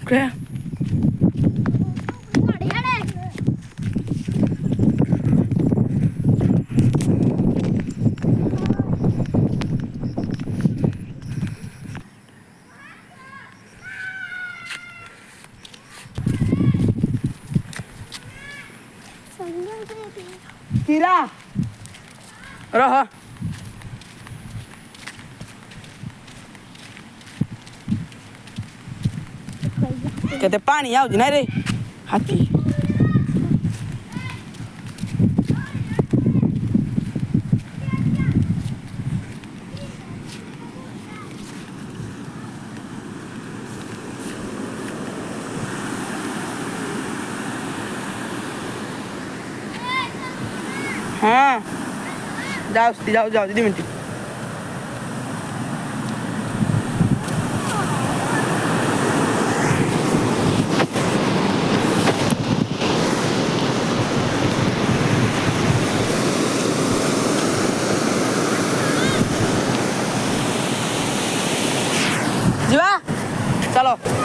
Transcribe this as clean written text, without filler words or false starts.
काय किरा रहा कहते पानी आओ जी ना रे हाथी हाँ जाओ जाओ दीदी मिनट जीवा चलो